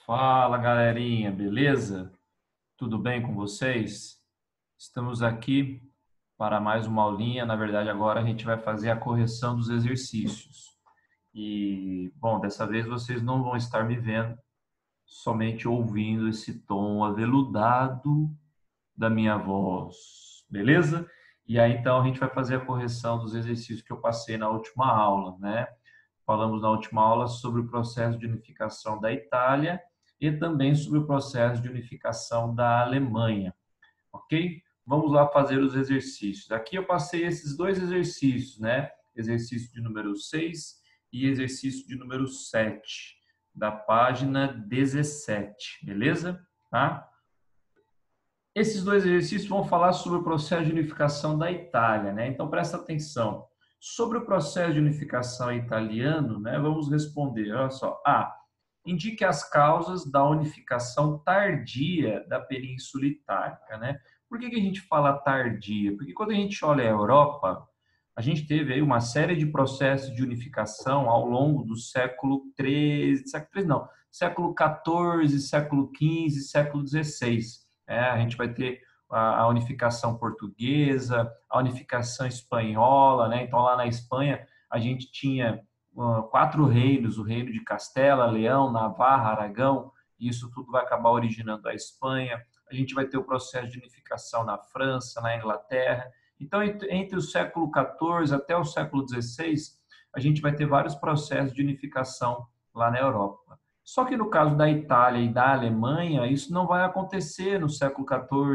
Fala, galerinha, beleza? Tudo bem com vocês? Estamos aqui para mais uma aulinha. Na verdade, agora a gente vai fazer a correção dos exercícios. E, bom, dessa vez vocês não vão estar me vendo, somente ouvindo esse tom aveludado da minha voz, beleza? E aí, então, a gente vai fazer a correção dos exercícios que eu passei na última aula, né? Falamos na última aula sobre o processo de unificação da Itália e também sobre o processo de unificação da Alemanha, ok? Vamos lá fazer os exercícios. Aqui eu passei esses dois exercícios, né? Exercício de número 6 e exercício de número 7, da página 17, beleza? Tá? Esses dois exercícios vão falar sobre o processo de unificação da Itália, né? Então presta atenção. Sobre o processo de unificação italiano, né, vamos responder, olha só. A. Indique as causas da unificação tardia da Península Itálica, né? Por que a gente fala tardia? Porque quando a gente olha a Europa, a gente teve aí uma série de processos de unificação ao longo do século XIV, século XV, século XVI. A gente vai ter a unificação portuguesa, a unificação espanhola, né? Então, lá na Espanha, a gente tinha quatro reinos: o reino de Castela, Leão, Navarra, Aragão, e isso tudo vai acabar originando a Espanha. A gente vai ter o processo de unificação na França, na Inglaterra. Então, entre o século XIV até o século XVI, a gente vai ter vários processos de unificação lá na Europa. Só que no caso da Itália e da Alemanha, isso não vai acontecer no século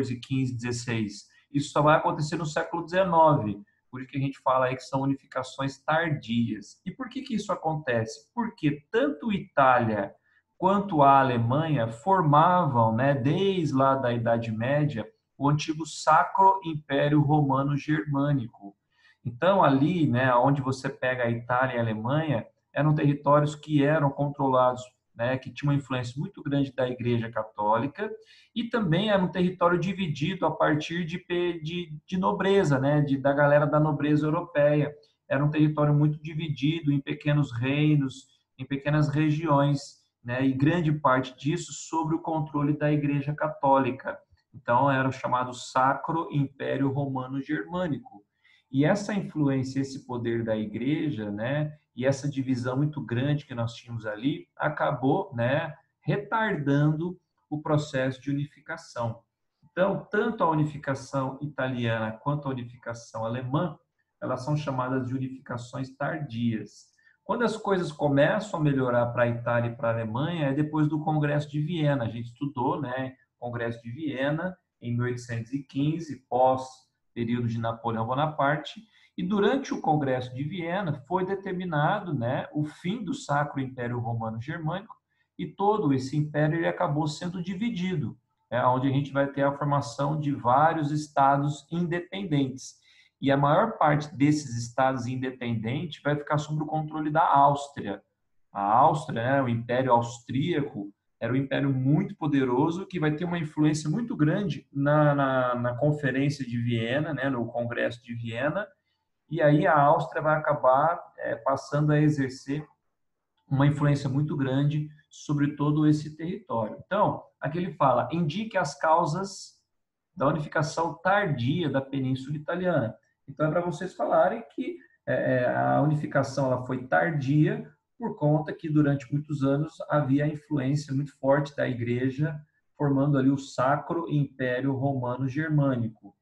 XIV, XV, XVI. Isso só vai acontecer no século XIX. Por isso que a gente fala aí que são unificações tardias. E por que isso acontece? Porque tanto Itália quanto a Alemanha formavam, né, desde lá da Idade Média, o antigo Sacro Império Romano Germânico. Então, ali, né, onde você pega a Itália e a Alemanha, eram territórios que eram controlados, né, que tinham uma influência muito grande da Igreja Católica, e também era um território dividido a partir de nobreza, né, da galera da nobreza europeia. Era um território muito dividido em pequenos reinos, em pequenas regiões, né, e grande parte disso sob o controle da Igreja Católica. Então, era o chamado Sacro Império Romano Germânico. E essa influência, esse poder da igreja, né, e essa divisão muito grande que nós tínhamos ali, acabou, né, retardando o processo de unificação. Então, tanto a unificação italiana quanto a unificação alemã, elas são chamadas de unificações tardias. Quando as coisas começam a melhorar para a Itália e para a Alemanha, é depois do Congresso de Viena. A gente estudou, né, Congresso de Viena, em 1815, pós período de Napoleão Bonaparte, e durante o Congresso de Viena foi determinado, né, o fim do Sacro Império Romano Germânico, e todo esse império ele acabou sendo dividido, onde a gente vai ter a formação de vários estados independentes. E a maior parte desses estados independentes vai ficar sob o controle da Áustria. A Áustria, né, o Império Austríaco, era um império muito poderoso que vai ter uma influência muito grande na Conferência de Viena, né, no Congresso de Viena, e aí a Áustria vai acabar passando a exercer uma influência muito grande sobre todo esse território. Então, aqui ele fala, indique as causas da unificação tardia da Península Italiana. Então, é para vocês falarem que a unificação ela foi tardia por conta que durante muitos anos havia a influência muito forte da Igreja formando ali o Sacro Império Romano Germânico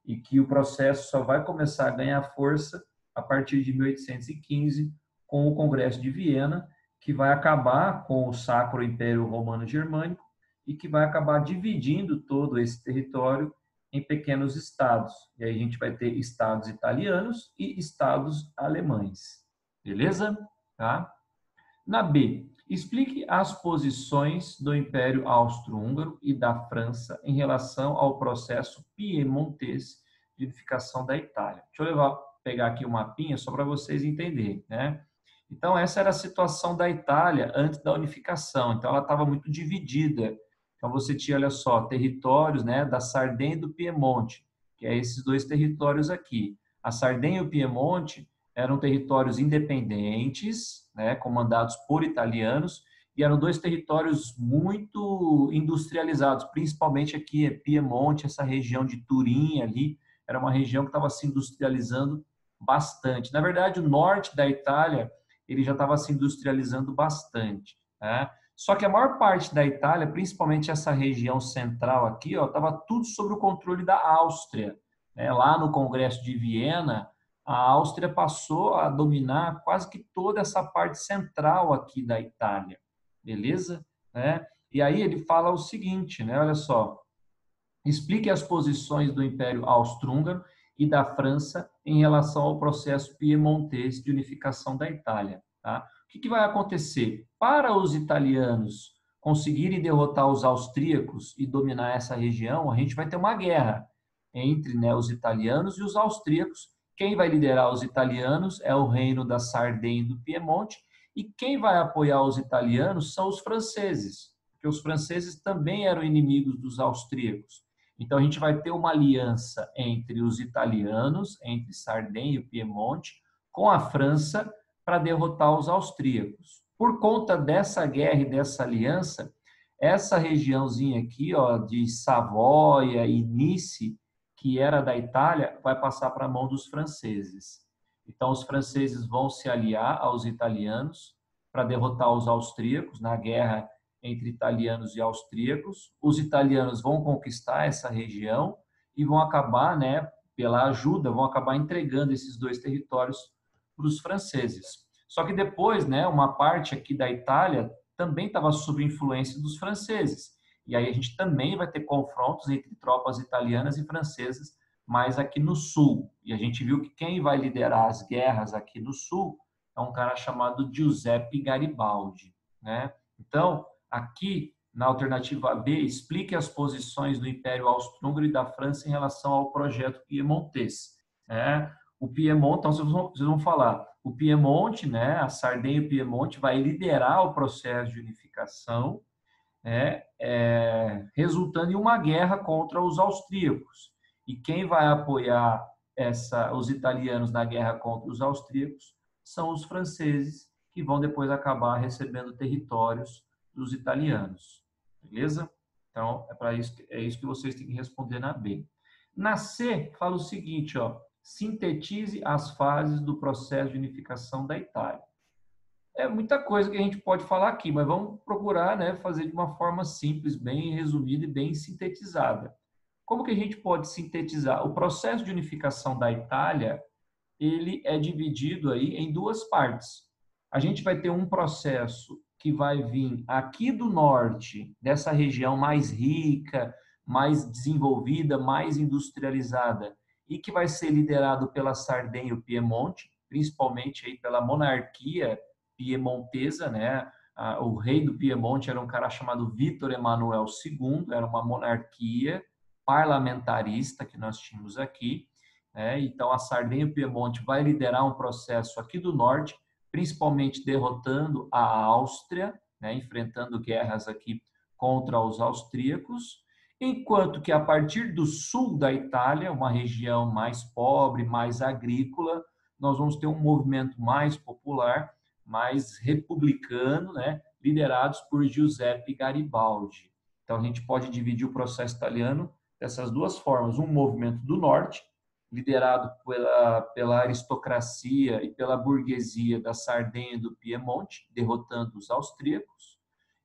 e que o processo só vai começar a ganhar força a partir de 1815 com o Congresso de Viena, que vai acabar com o Sacro Império Romano Germânico e que vai acabar dividindo todo esse território em pequenos estados. E aí a gente vai ter estados italianos e estados alemães. Beleza? Tá? Na B, explique as posições do Império Austro-Húngaro e da França em relação ao processo piemontês de unificação da Itália. Deixa eu pegar aqui um mapinha só para vocês entenderem, né? Então, essa era a situação da Itália antes da unificação. Então, ela estava muito dividida. Então, você tinha, olha só, territórios, né, da Sardenha e do Piemonte, que é esses dois territórios aqui. A Sardenha e o Piemonte eram territórios independentes, né, comandados por italianos, e eram dois territórios muito industrializados, principalmente aqui Piemonte, essa região de Turim ali, era uma região que estava se industrializando bastante. Na verdade, o norte da Itália ele já estava se industrializando bastante, né? Só que a maior parte da Itália, principalmente essa região central aqui, estava tudo sob o controle da Áustria, né? Lá no Congresso de Viena, a Áustria passou a dominar quase que toda essa parte central aqui da Itália, beleza? Né? E aí ele fala o seguinte, né? Olha só, explique as posições do Império Austro-Húngaro e da França em relação ao processo piemontês de unificação da Itália. Tá? O que vai acontecer? Para os italianos conseguirem derrotar os austríacos e dominar essa região, a gente vai ter uma guerra entre, né, os italianos e os austríacos. Quem vai liderar os italianos é o reino da Sardenha e do Piemonte, e quem vai apoiar os italianos são os franceses, porque os franceses também eram inimigos dos austríacos. Então, a gente vai ter uma aliança entre os italianos, entre Sardenha e Piemonte, com a França para derrotar os austríacos. Por conta dessa guerra e dessa aliança, essa regiãozinha aqui, de Savoia e Nice, que era da Itália, vai passar para a mão dos franceses. Então, os franceses vão se aliar aos italianos para derrotar os austríacos na guerra entre italianos e austríacos. Os italianos vão conquistar essa região e vão acabar, né, pela ajuda, vão acabar entregando esses dois territórios para os franceses. Só que depois, né, uma parte aqui da Itália também estava sob influência dos franceses. E aí a gente também vai ter confrontos entre tropas italianas e francesas, mas aqui no sul. E a gente viu que quem vai liderar as guerras aqui no sul é um cara chamado Giuseppe Garibaldi, né? Então, aqui, na alternativa B, explique as posições do Império Austro-Húngaro e da França em relação ao projeto piemontês. O Piemonte, então vocês vão falar, o Piemonte, né, a Sardenha e o Piemonte vai liderar o processo de unificação, resultando em uma guerra contra os austríacos. E quem vai apoiar os italianos na guerra contra os austríacos são os franceses, que vão depois acabar recebendo territórios dos italianos. Beleza? Então, é isso que vocês têm que responder na B. Na C, fala o seguinte, sintetize as fases do processo de unificação da Itália. É muita coisa que a gente pode falar aqui, mas vamos procurar, né, fazer de uma forma simples, bem resumida e bem sintetizada. Como que a gente pode sintetizar? O processo de unificação da Itália, ele é dividido aí em duas partes. A gente vai ter um processo que vai vir aqui do norte, dessa região mais rica, mais desenvolvida, mais industrializada, e que vai ser liderado pela Sardenha e o Piemonte, principalmente aí pela monarquia piemontesa, né? O rei do Piemonte era um cara chamado Vítor Emanuel II, era uma monarquia parlamentarista que nós tínhamos aqui. Então, a Sardenha e o Piemonte vai liderar um processo aqui do norte, principalmente derrotando a Áustria, né, enfrentando guerras aqui contra os austríacos, enquanto que a partir do sul da Itália, uma região mais pobre, mais agrícola, nós vamos ter um movimento mais popular, mais republicano, né, liderados por Giuseppe Garibaldi. Então, a gente pode dividir o processo italiano dessas duas formas: um movimento do norte, liderado pela aristocracia e pela burguesia da Sardenha e do Piemonte, derrotando os austríacos,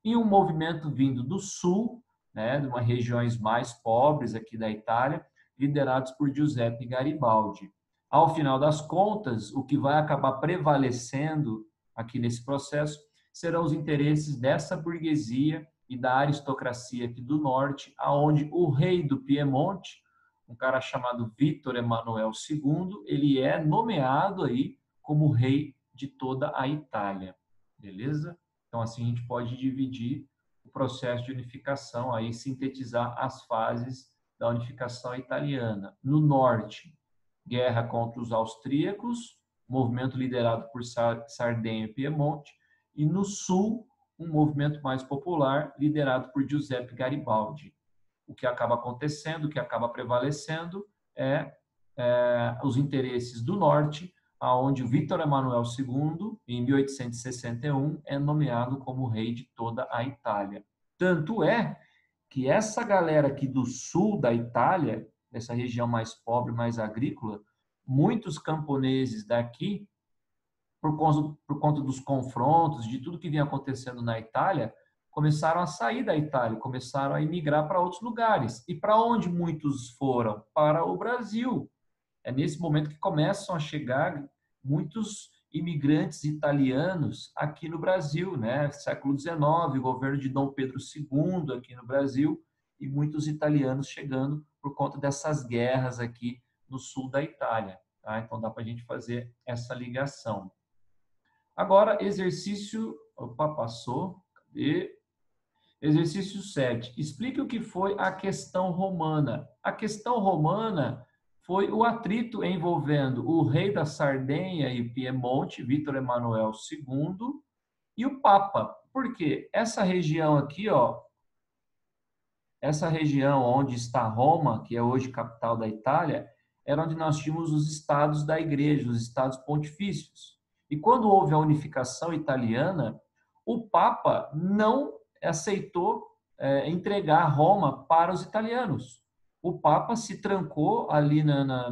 e um movimento vindo do sul, né, de umas regiões mais pobres aqui da Itália, liderados por Giuseppe Garibaldi. Ao final das contas, o que vai acabar prevalecendo aqui nesse processo serão os interesses dessa burguesia e da aristocracia aqui do norte, aonde o rei do Piemonte, um cara chamado Vítor Emanuel II, ele é nomeado aí como rei de toda a Itália, beleza? Então, assim, a gente pode dividir o processo de unificação, aí sintetizar as fases da unificação italiana. No norte, guerra contra os austríacos, movimento liderado por Sardenha e Piemonte, e no sul, um movimento mais popular liderado por Giuseppe Garibaldi. O que acaba acontecendo, o que acaba prevalecendo é os interesses do norte, aonde o Vítor Emanuel II, em 1861, é nomeado como rei de toda a Itália. Tanto é que essa galera aqui do sul da Itália, dessa região mais pobre, mais agrícola, muitos camponeses daqui, por conta dos confrontos, de tudo que vinha acontecendo na Itália, começaram a sair da Itália, começaram a emigrar para outros lugares. E para onde muitos foram? Para o Brasil. É nesse momento que começam a chegar muitos imigrantes italianos aqui no Brasil, né? Século XIX, governo de Dom Pedro II aqui no Brasil, e muitos italianos chegando por conta dessas guerras aqui no sul da Itália. Tá? Então dá para a gente fazer essa ligação. Agora, exercício. Opa, passou. Cadê? Exercício 7. Explique o que foi a questão romana. A questão romana foi o atrito envolvendo o rei da Sardenha e Piemonte, Vítor Emanuel II, e o Papa. Por quê? Essa região aqui, ó, essa região onde está Roma, que é hoje capital da Itália, era onde nós tínhamos os estados da igreja, os estados pontifícios. E quando houve a unificação italiana, o Papa não aceitou entregar Roma para os italianos. O Papa se trancou ali na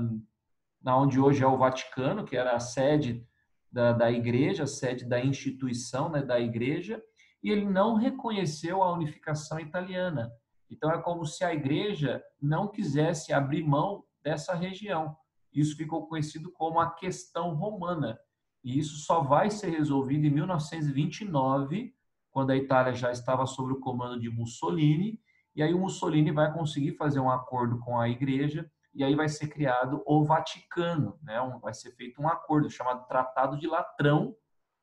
onde hoje é o Vaticano, que era a sede da igreja, a sede da instituição, né, da igreja, e ele não reconheceu a unificação italiana. Então, é como se a igreja não quisesse abrir mão dessa região. Isso ficou conhecido como a questão romana. E isso só vai ser resolvido em 1929, quando a Itália já estava sob o comando de Mussolini, e aí o Mussolini vai conseguir fazer um acordo com a igreja, e aí vai ser criado o Vaticano, né? Vai ser feito um acordo chamado Tratado de Latrão,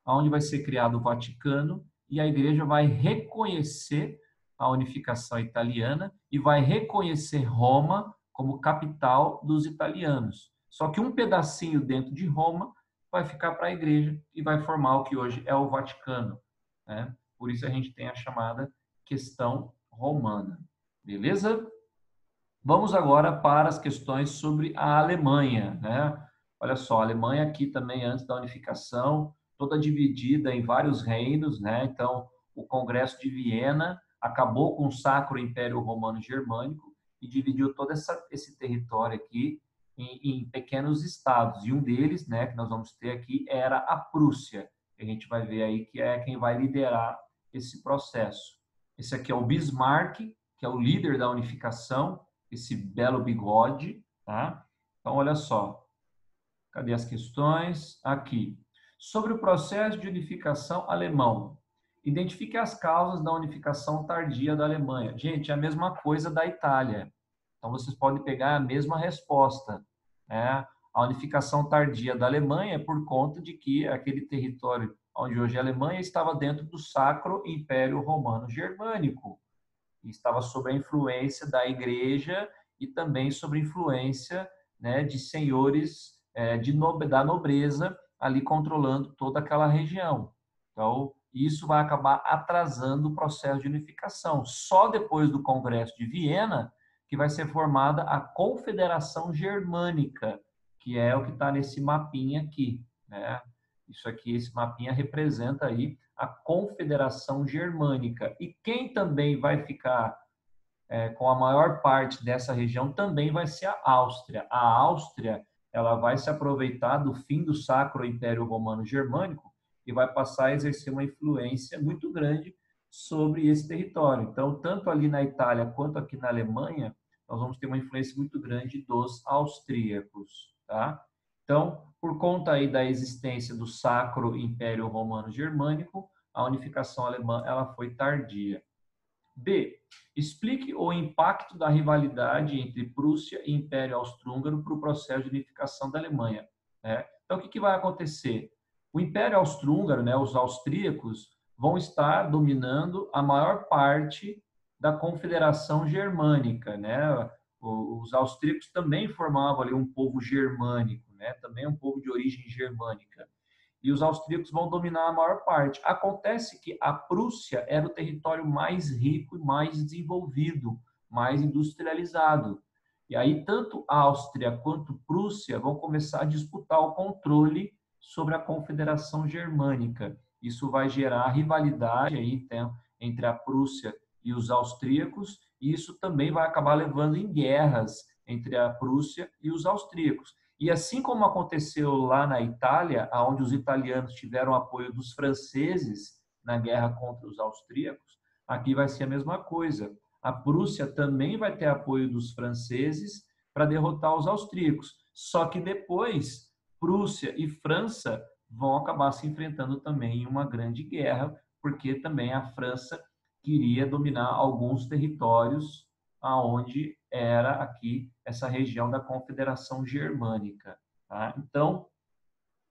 onde vai ser criado o Vaticano, e a igreja vai reconhecer a unificação italiana e vai reconhecer Roma como capital dos italianos. Só que um pedacinho dentro de Roma vai ficar para a igreja e vai formar o que hoje é o Vaticano, né? Por isso a gente tem a chamada questão romana. Beleza? Vamos agora para as questões sobre a Alemanha, né? Olha só, a Alemanha aqui também, antes da unificação, toda dividida em vários reinos, né? Então, o Congresso de Viena acabou com o Sacro Império Romano Germânico e dividiu todo esse território aqui em pequenos estados. E um deles, né, que nós vamos ter aqui, era a Prússia. A gente vai ver aí que é quem vai liderar esse processo. Esse aqui é o Bismarck, que é o líder da unificação, esse belo bigode, tá? Então, olha só. Cadê as questões? Aqui. Sobre o processo de unificação alemão. Identifique as causas da unificação tardia da Alemanha. Gente, é a mesma coisa da Itália. Então, vocês podem pegar a mesma resposta, né? A unificação tardia da Alemanha é por conta de que aquele território onde hoje é a Alemanha estava dentro do Sacro Império Romano Germânico. E estava sob a influência da igreja e também sob a influência, né, de senhores da nobreza ali controlando toda aquela região. Então, isso vai acabar atrasando o processo de unificação. Só depois do Congresso de Viena que vai ser formada a Confederação Germânica, que é o que está nesse mapinha aqui, né? Isso aqui, esse mapinha representa aí a Confederação Germânica. E quem também vai ficar com a maior parte dessa região também vai ser a Áustria. A Áustria, ela vai se aproveitar do fim do Sacro Império Romano Germânico e vai passar a exercer uma influência muito grande sobre esse território. Então, tanto ali na Itália quanto aqui na Alemanha, nós vamos ter uma influência muito grande dos austríacos, tá? Então, por conta aí da existência do Sacro Império Romano Germânico, a unificação alemã ela foi tardia. B. Explique o impacto da rivalidade entre Prússia e Império Austro-Húngaro para o processo de unificação da Alemanha, né? Então, o que vai acontecer? O Império Austro-Húngaro, né, os austríacos, vão estar dominando a maior parte da Confederação Germânica, né? Os austríacos também formavam ali um povo germânico, né? Também um povo de origem germânica. E os austríacos vão dominar a maior parte. Acontece que a Prússia era o território mais rico e mais desenvolvido, mais industrializado. E aí, tanto Áustria quanto Prússia vão começar a disputar o controle sobre a Confederação Germânica. Isso vai gerar rivalidade aí, então, entre a Prússia e os austríacos, e isso também vai acabar levando em guerras entre a Prússia e os austríacos. E assim como aconteceu lá na Itália, onde os italianos tiveram apoio dos franceses na guerra contra os austríacos, aqui vai ser a mesma coisa. A Prússia também vai ter apoio dos franceses para derrotar os austríacos. Só que depois, Prússia e França vão acabar se enfrentando também em uma grande guerra, porque também a França queria dominar alguns territórios aonde era aqui essa região da Confederação Germânica. Tá? Então,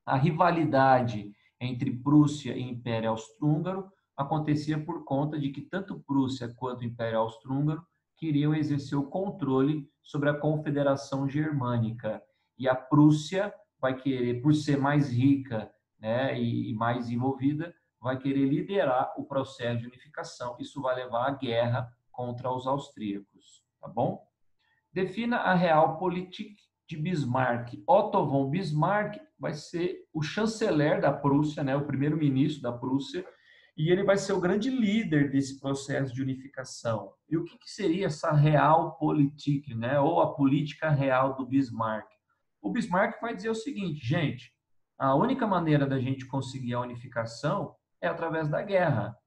a rivalidade entre Prússia e Império Austro-Húngaro acontecia por conta de que tanto Prússia quanto o Império Austro-Húngaro queriam exercer o controle sobre a Confederação Germânica. E a Prússia vai querer, por ser mais rica, né, e mais envolvida, vai querer liderar o processo de unificação. Isso vai levar à guerra contra os austríacos, tá bom? Defina a Realpolitik de Bismarck. Otto von Bismarck vai ser o chanceler da Prússia, né, o primeiro-ministro da Prússia, e ele vai ser o grande líder desse processo de unificação. E o que seria essa Realpolitik, né, ou a política real do Bismarck? O Bismarck vai dizer o seguinte, gente, a única maneira da gente conseguir a unificação é através da guerra.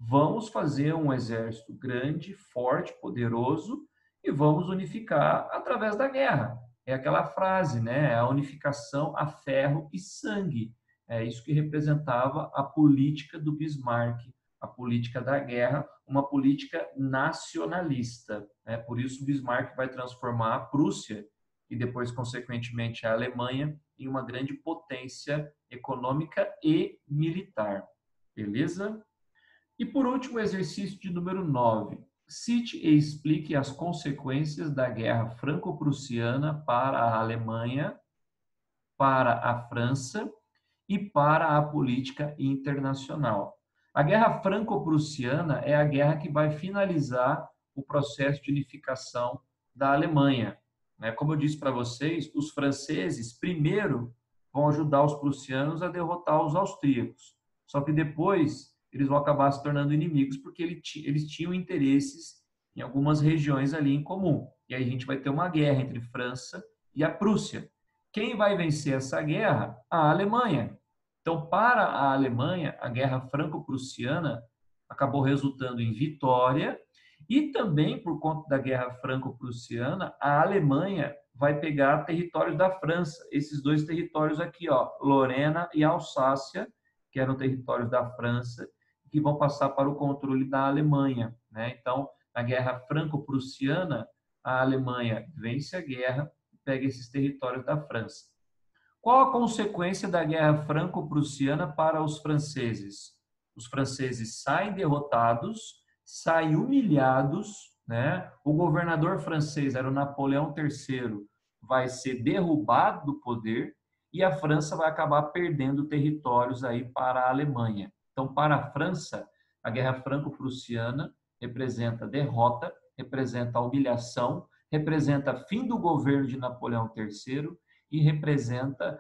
Vamos fazer um exército grande, forte, poderoso e vamos unificar através da guerra. É aquela frase, né? A unificação a ferro e sangue. É isso que representava a política do Bismarck, a política da guerra, uma política nacionalista. Né? Por isso, Bismarck vai transformar a Prússia e depois, consequentemente, a Alemanha em uma grande potência econômica e militar. Beleza? E por último, o exercício de número 9. Cite e explique as consequências da Guerra Franco-Prussiana para a Alemanha, para a França e para a política internacional. A Guerra Franco-Prussiana é a guerra que vai finalizar o processo de unificação da Alemanha. Como eu disse para vocês, os franceses primeiro vão ajudar os prussianos a derrotar os austríacos. Só que depois eles vão acabar se tornando inimigos porque eles tinham interesses em algumas regiões ali em comum. E aí a gente vai ter uma guerra entre França e a Prússia. Quem vai vencer essa guerra? A Alemanha. Então, para a Alemanha, a Guerra Franco-Prussiana acabou resultando em vitória e também, por conta da Guerra Franco-Prussiana, a Alemanha vai pegar territórios da França. Esses dois territórios aqui, ó, Lorena e Alsácia, que eram territórios da França, que vão passar para o controle da Alemanha. Né? Então, na Guerra Franco-Prussiana, a Alemanha vence a guerra e pega esses territórios da França. Qual a consequência da Guerra Franco-Prussiana para os franceses? Os franceses saem derrotados, saem humilhados, né? O governador francês era o Napoleão III, vai ser derrubado do poder e a França vai acabar perdendo territórios aí para a Alemanha. Então, para a França, a Guerra Franco-Prussiana representa derrota, representa humilhação, representa fim do governo de Napoleão III e representa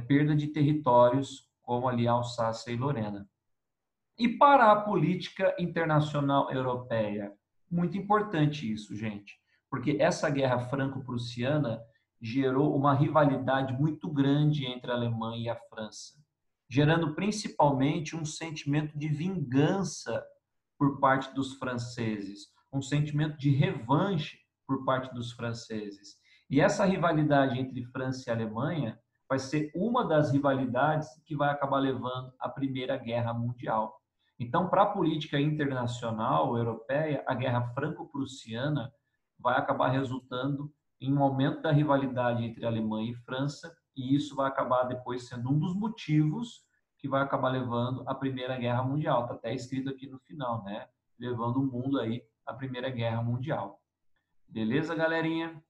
perda de territórios, como ali Alsácia e Lorena. E para a política internacional europeia? Muito importante isso, gente, porque essa guerra franco-prussiana gerou uma rivalidade muito grande entre a Alemanha e a França, gerando principalmente um sentimento de vingança por parte dos franceses, um sentimento de revanche por parte dos franceses. E essa rivalidade entre França e Alemanha vai ser uma das rivalidades que vai acabar levando à Primeira Guerra Mundial. Então, para a política internacional europeia, a Guerra Franco-Prussiana vai acabar resultando em um aumento da rivalidade entre Alemanha e França, e isso vai acabar depois sendo um dos motivos que vai acabar levando à Primeira Guerra Mundial. Está até escrito aqui no final, né? Levando o mundo aí à Primeira Guerra Mundial. Beleza, galerinha?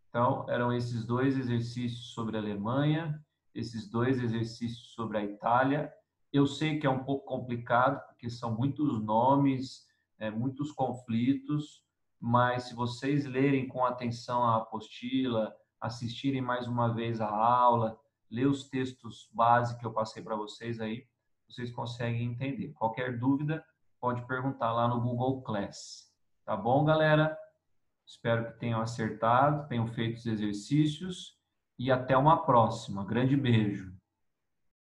Então, eram esses dois exercícios sobre a Alemanha, esses dois exercícios sobre a Itália. Eu sei que é um pouco complicado, porque são muitos nomes, muitos conflitos, mas se vocês lerem com atenção a apostila, assistirem mais uma vez a aula, ler os textos base que eu passei para vocês aí, vocês conseguem entender. Qualquer dúvida, pode perguntar lá no Google Class. Tá bom, galera? Espero que tenham acertado, tenham feito os exercícios e até uma próxima. Grande beijo.